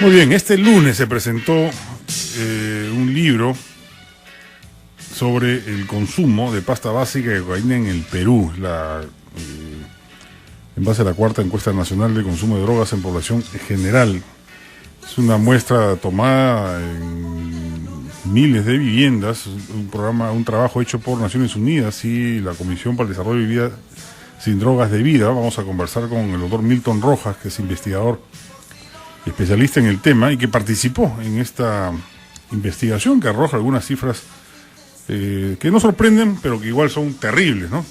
Muy bien, este lunes se presentó un libro sobre el consumo de pasta básica de cocaína en el Perú, en base a la cuarta encuesta nacional de consumo de drogas en población general. Es una muestra tomada en miles de viviendas, un trabajo hecho por Naciones Unidas y la Comisión para el Desarrollo de Vida sin Drogas de Vida. Vamos a conversar con el doctor Milton Rojas, que es investigador especialista en el tema y que participó en esta investigación que arroja algunas cifras que no sorprenden, pero que igual son terribles, ¿no?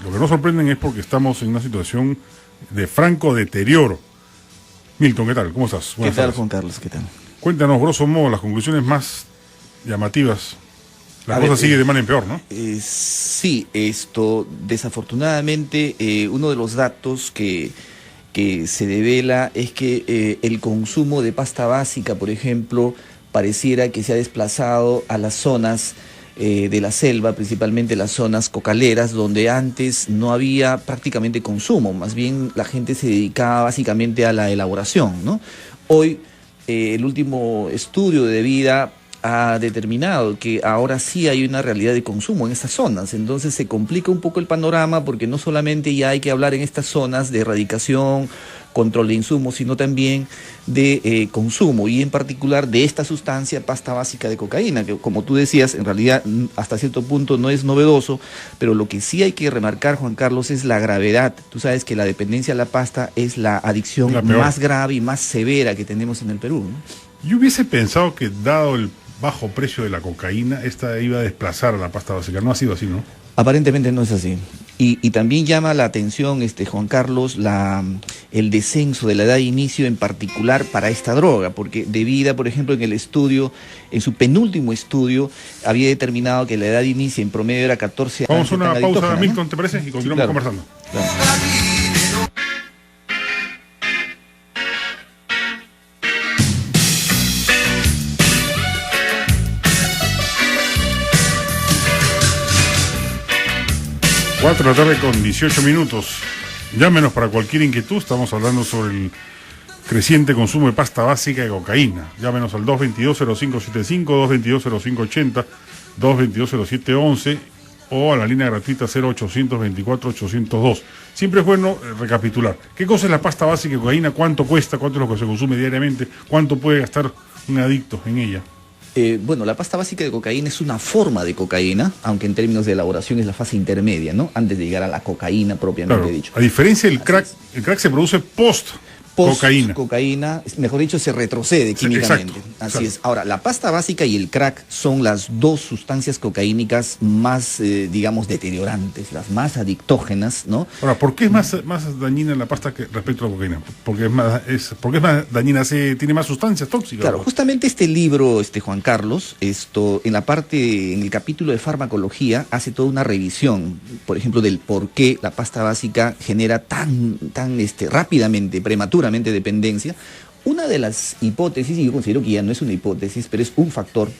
Lo que no sorprenden es porque estamos en una situación de franco deterioro. Milton, ¿qué tal? ¿Cómo estás? Buenas tardes, Juan Carlos? ¿Qué tal? Cuéntanos, grosso modo, las conclusiones más llamativas. La cosa sigue de mal en peor, ¿no? Sí, desafortunadamente, uno de los datos que se devela es que el consumo de pasta básica, por ejemplo, pareciera que se ha desplazado a las zonas de la selva, principalmente las zonas cocaleras, donde antes no había prácticamente consumo, más bien la gente se dedicaba básicamente a la elaboración, ¿no? Hoy, el último estudio de vida ha determinado que ahora sí hay una realidad de consumo en estas zonas, entonces se complica un poco el panorama porque no solamente ya hay que hablar en estas zonas de erradicación, control de insumos, sino también de consumo y en particular de esta sustancia, pasta básica de cocaína, que como tú decías, en realidad hasta cierto punto no es novedoso, pero lo que sí hay que remarcar, Juan Carlos, es la gravedad. Tú sabes que la dependencia a la pasta es la adicción más grave y más severa que tenemos en el Perú, ¿no? Yo hubiese pensado que dado el bajo precio de la cocaína, esta iba a desplazar a la pasta básica. No ha sido así, ¿no? Aparentemente no es así. Y también llama la atención, Juan Carlos, el descenso de la edad de inicio en particular para esta droga, porque De Vida, por ejemplo, en su penúltimo estudio, había determinado que la edad de inicio en promedio era 14 años. Vamos a una pausa, Milton, ¿te parece? Y continuamos conversando. Claro. 4 de la tarde con 18 minutos. Llámenos para cualquier inquietud. Estamos hablando sobre el creciente consumo de pasta básica de cocaína. Llámenos al 222-0575, 222-0580, 222-0711 o a la línea gratuita 0824-802. Siempre es bueno recapitular. ¿Qué cosa es la pasta básica de cocaína? ¿Cuánto cuesta? ¿Cuánto es lo que se consume diariamente? ¿Cuánto puede gastar un adicto en ella? Bueno, la pasta básica de cocaína es una forma de cocaína, aunque en términos de elaboración es la fase intermedia, ¿no? Antes de llegar a la cocaína propiamente dicho. A diferencia del crack, el crack se produce cocaína, mejor dicho, se retrocede químicamente. Así es. Ahora, la pasta básica y el crack son las dos sustancias cocaínicas más, digamos, deteriorantes, las más adictógenas, ¿no? Ahora, ¿por qué es más dañina la pasta que respecto a la cocaína? Porque es más dañina, tiene más sustancias tóxicas. Claro, justamente este libro, Juan Carlos, en el capítulo de farmacología, hace toda una revisión, por ejemplo, del por qué la pasta básica genera tan rápidamente, prematuramente, dependencia. Una de las hipótesis, y yo considero que ya no es una hipótesis, pero es un factor,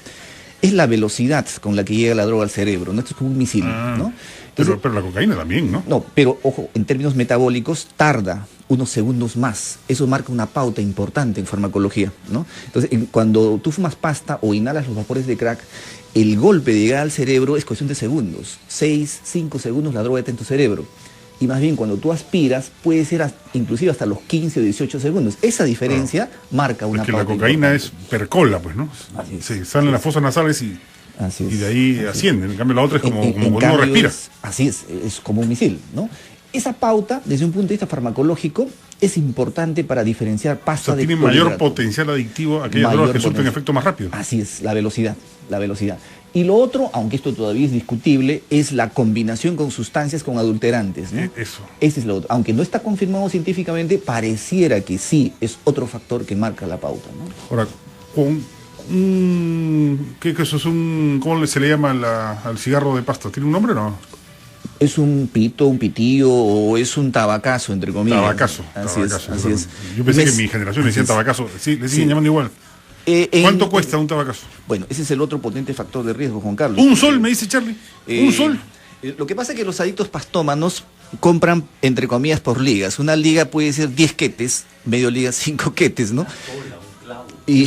es la velocidad con la que llega la droga al cerebro, ¿no? Esto es como un misil, ¿no? Entonces, pero la cocaína también, ¿no? No, pero ojo, en términos metabólicos tarda unos segundos más. Eso marca una pauta importante en farmacología, ¿no? Entonces, cuando tú fumas pasta o inhalas los vapores de crack, el golpe de llegar al cerebro es cuestión de segundos. 6, 5 segundos la droga está en tu cerebro. Y más bien cuando tú aspiras puede ser inclusive hasta los 15 o 18 segundos. Esa diferencia marca una pauta. Porque la cocaína percola, pues, ¿no? Se salen las fosas nasales y de ahí ascienden. En cambio la otra es como cuando uno respira. Así es como un misil, ¿no? Esa pauta, desde un punto de vista farmacológico, es importante para diferenciar pasta de tiene mayor potencial adictivo aquellas drogas que surten efecto más rápido. Así es, la velocidad. Y lo otro, aunque esto todavía es discutible, es la combinación con sustancias con adulterantes, ¿no? Eso. Ese es lo otro. Aunque no está confirmado científicamente, pareciera que sí es otro factor que marca la pauta, ¿no? Ahora, ¿qué eso es ¿cómo se le llama al cigarro de pasta? ¿Tiene un nombre o no? Es un pito, un pitillo o es un tabacazo, entre comillas. Tabacazo. Así es. Yo pensé que en mi generación le decían tabacazo. Sí, le siguen llamando igual. ¿Cuánto cuesta un tabacazo? Bueno, ese es el otro potente factor de riesgo, Juan Carlos. ¿Un sol, me dice Charlie? ¿Un sol? Lo que pasa es que los adictos pastómanos compran, entre comillas, por ligas. Una liga puede ser 10 quetes, medio liga 5 quetes, ¿no? Y,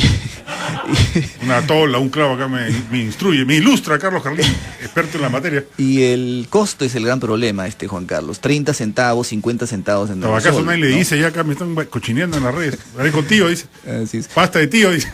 Una tola, un clavo acá me instruye, me ilustra Carlos Carlín, experto en la materia. y el costo es el gran problema, Juan Carlos. 30 centavos, 50 centavos en el Tabacazo sol, nadie le ¿no? dice, ya acá me están cochineando en las redes. Haré con tío, dice. Así es. Pasta de tío, dice.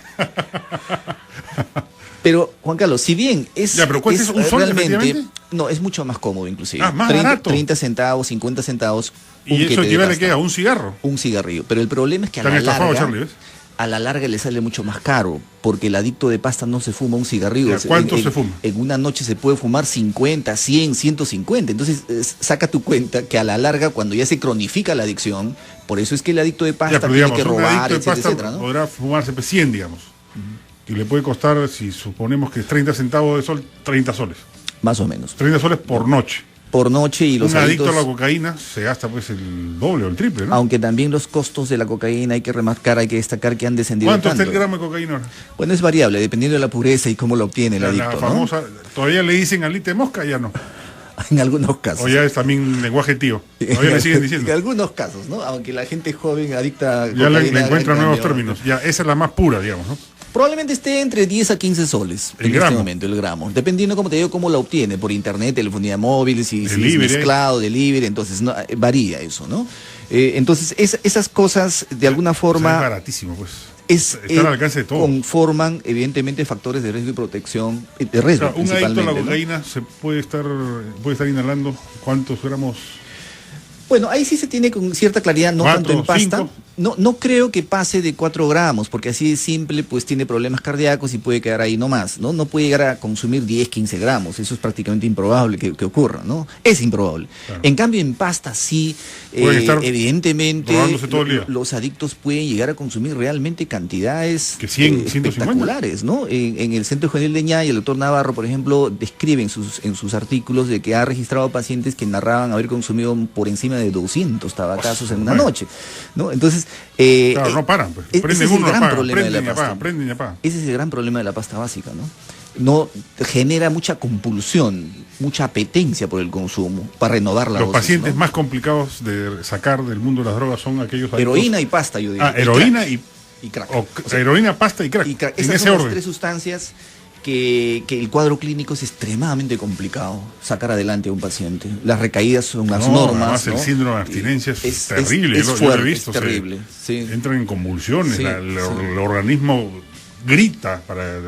Pero, Juan Carlos, si bien es... Ya, pero ¿cuánto es un sol, realmente, efectivamente? no, es mucho más cómodo inclusive. Ah, más barato. 30 centavos, 50 centavos. un Y eso quete de equivale pasta, a un cigarro. un cigarrillo. Pero el problema es que Tan a la estafado, larga... Charlie, ¿ves? A la larga le sale mucho más caro, porque el adicto de pasta no se fuma un cigarrillo. Ya, ¿cuánto se fuma? En una noche se puede fumar 50, 100, 150. Entonces, saca tu cuenta que a la larga, cuando ya se cronifica la adicción, por eso es que el adicto de pasta Ya, pero tiene digamos, que un robar, adicto de etcétera, pasta etcétera, ¿no? podrá fumarse 100, digamos. Y le puede costar, si suponemos que es 30 centavos de sol, 30 soles. Más o menos. 30 soles por noche. Por noche y los Un adicto adictos... a la cocaína se gasta pues el doble o el triple, ¿no? Aunque también los costos de la cocaína hay que remarcar, hay que destacar que han descendido ¿Cuánto está tanto. el gramo de cocaína ahora? Bueno, es variable, dependiendo de la pureza y cómo lo obtiene el La adicto, ¿no? famosa, todavía le dicen alita de mosca, ya no. En algunos casos. O ya es también lenguaje tío. Todavía le siguen En diciendo. algunos casos, ¿no? Aunque la gente joven adicta a Ya le cocaína, encuentran en nuevos cambio, términos. Ya, esa es la más pura, digamos, ¿no? Probablemente esté entre 10 a 15 soles El en gramo. este momento, el gramo. Dependiendo, como te digo, cómo la obtiene, por internet, telefonía móvil, si es Delivery. mezclado, delivery, entonces no, varía eso, ¿no? Entonces, esas cosas, de alguna O sea, forma, es baratísimo, pues. es, está al alcance de todo. conforman, evidentemente, factores de riesgo y protección, de O riesgo sea, un adicto a la principalmente, ¿no? cocaína se puede estar inhalando ¿cuántos gramos? Bueno, ahí sí se tiene con cierta claridad, no 4, tanto en pasta. 5. No creo que pase de 4 gramos, porque así de simple, pues tiene problemas cardíacos y puede quedar ahí nomás, ¿no? No puede llegar a consumir 10, 15 gramos, eso es prácticamente improbable que ocurra, ¿no? Es improbable. Claro. En cambio, en pasta sí, Pueden estar evidentemente, drogándose todo el día. los adictos pueden llegar a consumir realmente cantidades Que 100, 150. espectaculares, ¿no? En el Centro Juvenil de Ñay, el doctor Navarro, por ejemplo, describe en sus artículos de que ha registrado pacientes que narraban haber consumido por encima de 200 tabacazos en una Bueno. noche, ¿no? Entonces, Claro, no paran, pues. ese Prenden es el uno, gran apagan, problema de prenden y la pasta. apagan, prenden y apagan. ese es el gran problema de la pasta básica, ¿no? No genera mucha compulsión, mucha apetencia por el consumo, para renovar la Los dosis, pacientes ¿no? más complicados de sacar del mundo de las drogas son aquellos adictos. Heroína y pasta, yo diría. Ah, heroína y crack. o heroína, pasta y crack. Y crack. En Esas ese son las orden. 3 sustancias que el cuadro clínico es extremadamente complicado sacar adelante a un paciente. Las recaídas son las normas. Además, el ¿no? síndrome de abstinencia es terrible. Es yo lo he fuerte, visto. es terrible. Sí. Entran en convulsiones, Sí, el sí. organismo grita para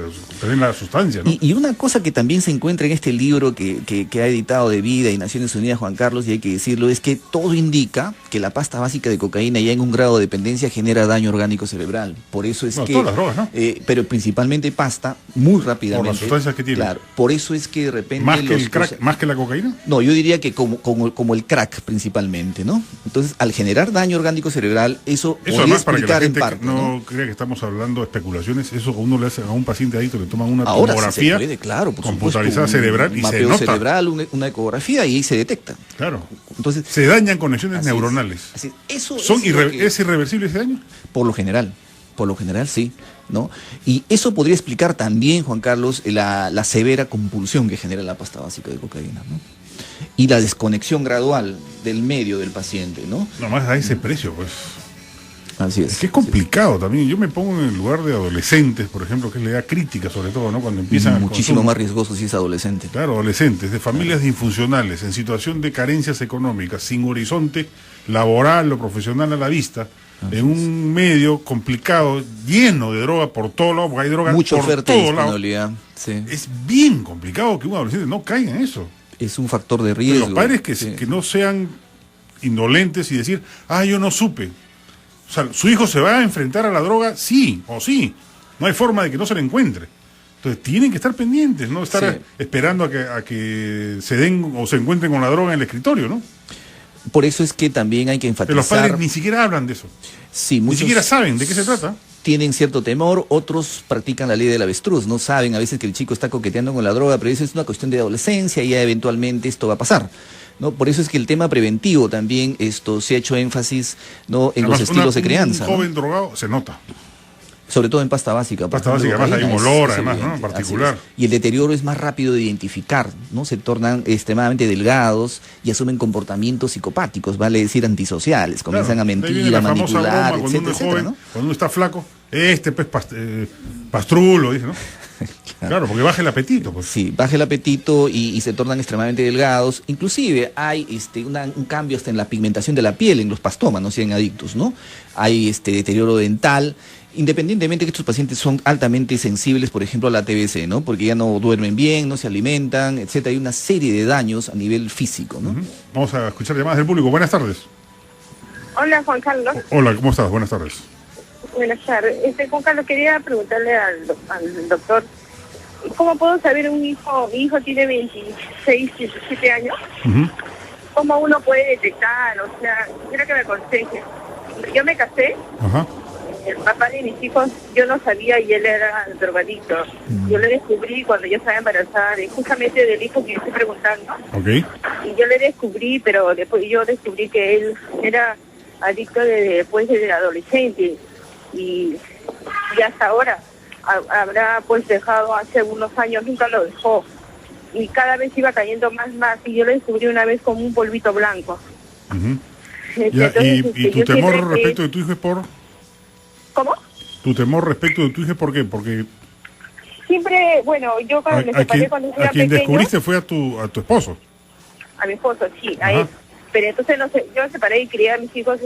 tener la sustancia, ¿no? Y una cosa que también se encuentra en este libro que ha editado De Vida y Naciones Unidas Juan Carlos, y hay que decirlo, es que todo indica que la pasta básica de cocaína ya en un grado de dependencia genera daño orgánico cerebral. Por eso es Bueno, que... todas las drogas, ¿no? Pero principalmente pasta, muy rápidamente. Por las sustancias que tiene. Claro, por eso es que de repente... Más que el crack, más que la cocaína. No, yo diría que como el crack principalmente, ¿no? Entonces, al generar daño orgánico cerebral, eso Eso podría además para que la explicar en gente parte, no crea que estamos hablando de especulaciones, eso a uno le hace a un paciente adicto, le toman una Ahora sí se tomografía puede, claro, por computarizada supuesto, un cerebral y se mapeo nota. cerebral, una ecografía y ahí se detecta. Claro. Entonces, Se dañan conexiones así es, neuronales. así es. Eso ¿Son es lo que- ¿Es irreversible ese daño? por lo general sí, ¿no? Y eso podría explicar también, Juan Carlos, la severa compulsión que genera la pasta básica de cocaína, ¿no? Y la desconexión gradual del medio del paciente, ¿no? Nomás a ese precio, pues. Así es. Es que es complicado también. Yo me pongo en el lugar de adolescentes, por ejemplo, que es la edad crítica, sobre todo, ¿no? Cuando empiezan el Muchísimo consumo. más riesgoso si es adolescente. Claro, adolescentes, de familias disfuncionales, en situación de carencias económicas, sin horizonte laboral o profesional a la vista, en un medio complicado, lleno de droga por todos lados, porque hay droga Mucha por oferta y todos lados. disponibilidad. Sí. Es bien complicado que un adolescente no caiga en eso. Es un factor de Pero riesgo. los padres sí. que no sean indolentes y decir, yo no supe. O sea, su hijo se va a enfrentar a la droga, sí o sí. No hay forma de que no se le encuentre. Entonces tienen que estar pendientes, no estar Sí. esperando a que se den o se encuentren con la droga en el escritorio, ¿no? Por eso es que también hay que Pero los enfatizar. padres ni siquiera hablan de eso. Sí, Ni muchos siquiera saben de qué se trata. tienen cierto temor, otros practican la ley del avestruz, no saben a veces que el chico está coqueteando con la droga, pero eso es una cuestión de adolescencia y ya eventualmente esto va a pasar. ¿No? Por eso es que el tema preventivo también se ha hecho énfasis, ¿no? En Además, los estilos de crianza. Un ¿no? joven drogado se nota. Sobre todo en pasta básica. Pasta básica, además hay un olor, además, ¿no? Particular. Y el deterioro es más rápido de identificar, ¿no? Se tornan extremadamente delgados y asumen comportamientos psicopáticos, vale decir antisociales, comienzan a mentir, a manipular, broma, etcétera, etcétera, ¿no? Cuando uno está flaco, pastrulo, dice, ¿no? Claro, porque baja el apetito. Pues. Sí, baja el apetito y se tornan extremadamente delgados. Inclusive hay un cambio hasta en la pigmentación de la piel en los pastómanos y en adictos, ¿no? Hay deterioro dental, independientemente que estos pacientes son altamente sensibles, por ejemplo, a la TBC, ¿no? Porque ya no duermen bien, no se alimentan, etcétera. Hay una serie de daños a nivel físico, ¿no? Vamos a escuchar llamadas del público. Buenas tardes. Hola, Juan Carlos. Hola, ¿cómo estás? Buenas tardes. Buenas tardes. Juan Carlos, quería preguntarle al doctor, ¿cómo puedo saber un hijo? Mi hijo tiene 26, 17 años. ¿Cómo uno puede detectar? O sea, quiero que me aconseje. Yo me casé. El papá de mis hijos, yo no sabía y él era drogadicto. Yo le descubrí cuando yo estaba embarazada, justamente del hijo que estoy preguntando. Y yo le descubrí, pero después yo descubrí que él era adicto después de adolescente. Y hasta ahora habrá pues dejado hace unos años, nunca lo dejó. Y cada vez iba cayendo más. Y yo lo descubrí una vez como un polvito blanco. Entonces, ¿y tu temor respecto de tu hijo es por...? ¿Cómo? ¿Tu temor respecto de tu hijo por qué? Porque... Siempre, bueno, yo cuando me separé cuando era pequeño... A quien descubriste fue a tu esposo. A mi esposo, sí, a él. Pero entonces no sé, yo me separé y crié a mis hijos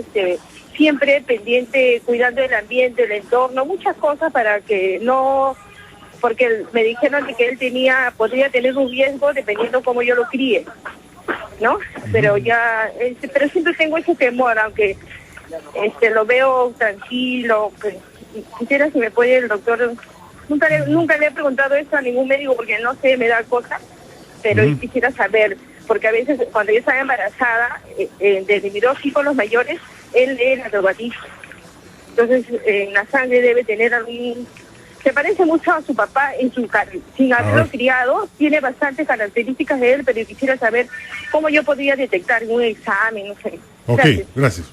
siempre pendiente, cuidando del ambiente, del entorno, muchas cosas para que no... Porque me dijeron que él podría tener un riesgo dependiendo cómo yo lo críe, ¿no? Pero pero siempre tengo ese temor, aunque lo veo tranquilo. Quisiera si me puede el doctor... Nunca le he preguntado eso a ningún médico porque no sé, me da cosa, pero quisiera saber, porque a veces cuando yo estaba embarazada, desde mis 2 hijos los mayores, él era drogadicto. Entonces, en la sangre debe tener algún... Se parece mucho a su papá sin haberlo criado, tiene bastantes características de él, pero quisiera saber cómo yo podría detectar en un examen, no sé. Ok, gracias.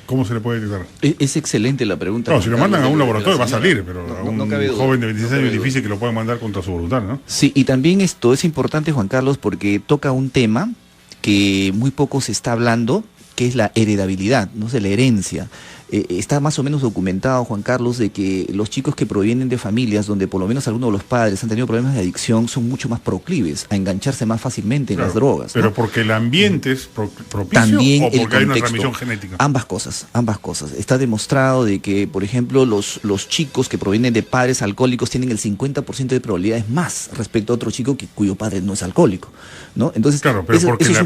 ¿Cómo se le puede detectar? Es excelente la pregunta. No, si lo mandan a un laboratorio va a salir, pero no, a un joven de 26 años es difícil que lo puedan mandar contra su voluntad, ¿no? Sí, y también esto es importante, Juan Carlos, porque toca un tema que muy poco se está hablando, que es la heredabilidad, no sé, la herencia. Está más o menos documentado, Juan Carlos, de que los chicos que provienen de familias donde por lo menos algunos de los padres han tenido problemas de adicción son mucho más proclives a engancharse más fácilmente en las drogas. Pero porque el ambiente es propicio también o porque el contexto, hay una transmisión genética. Ambas cosas. Está demostrado de que, por ejemplo, los chicos que provienen de padres alcohólicos tienen el 50% de probabilidades más respecto a otro chico cuyo padre no es alcohólico, ¿no? Entonces, claro, pero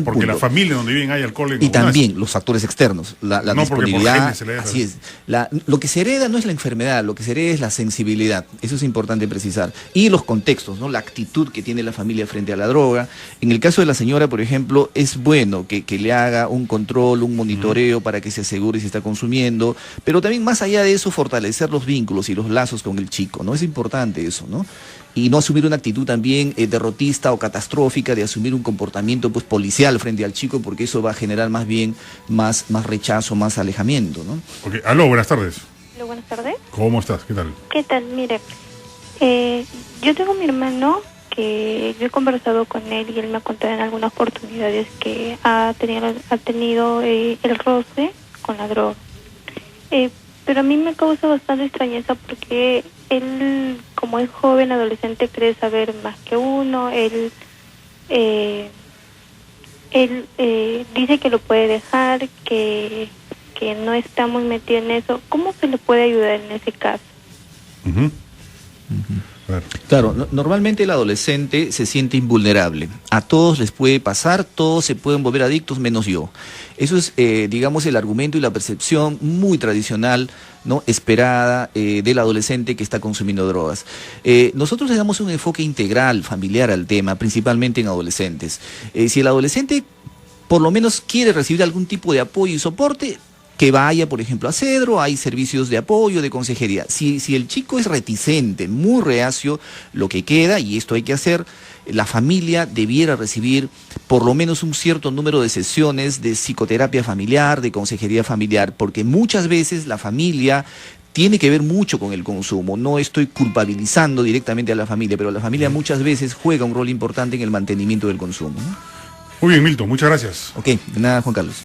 porque la familia donde viven hay alcohol. Y también los factores externos, la no disponibilidad. Así es. Lo que se hereda no es la enfermedad, lo que se hereda es la sensibilidad. Eso es importante precisar. Y los contextos, ¿no? La actitud que tiene la familia frente a la droga. En el caso de la señora, por ejemplo, es bueno que le haga un control, un monitoreo para que se asegure si está consumiendo, pero también más allá de eso, fortalecer los vínculos y los lazos con el chico, ¿no? Es importante eso, ¿no? Y no asumir una actitud también derrotista o catastrófica de asumir un comportamiento pues policial frente al chico, porque eso va a generar más bien más rechazo, más alejamiento, ¿no? Okay. Aló, buenas tardes. Aló, buenas tardes. ¿Cómo estás? ¿Qué tal? ¿Qué tal? Mire, yo tengo a mi hermano que yo he conversado con él y él me ha contado en algunas oportunidades que ha tenido el roce con la droga. Pero a mí me causa bastante extrañeza porque él, como es joven, adolescente, cree saber más que uno. Él dice que lo puede dejar, que no está muy metido en eso. ¿Cómo se le puede ayudar en ese caso? Claro, normalmente el adolescente se siente invulnerable. A todos les puede pasar, todos se pueden volver adictos, menos yo. Eso es, digamos, el argumento y la percepción muy tradicional, ¿no? Esperada del adolescente que está consumiendo drogas. Nosotros le damos un enfoque integral, familiar al tema, principalmente en adolescentes. Si el adolescente por lo menos quiere recibir algún tipo de apoyo y soporte, que vaya, por ejemplo, a Cedro, hay servicios de apoyo, de consejería. Si el chico es reticente, muy reacio, lo que queda, y esto hay que hacer, la familia debiera recibir por lo menos un cierto número de sesiones de psicoterapia familiar, de consejería familiar, porque muchas veces la familia tiene que ver mucho con el consumo. No estoy culpabilizando directamente a la familia, pero la familia muchas veces juega un rol importante en el mantenimiento del consumo, ¿no? Muy bien, Milton, muchas gracias. Ok, de nada, Juan Carlos.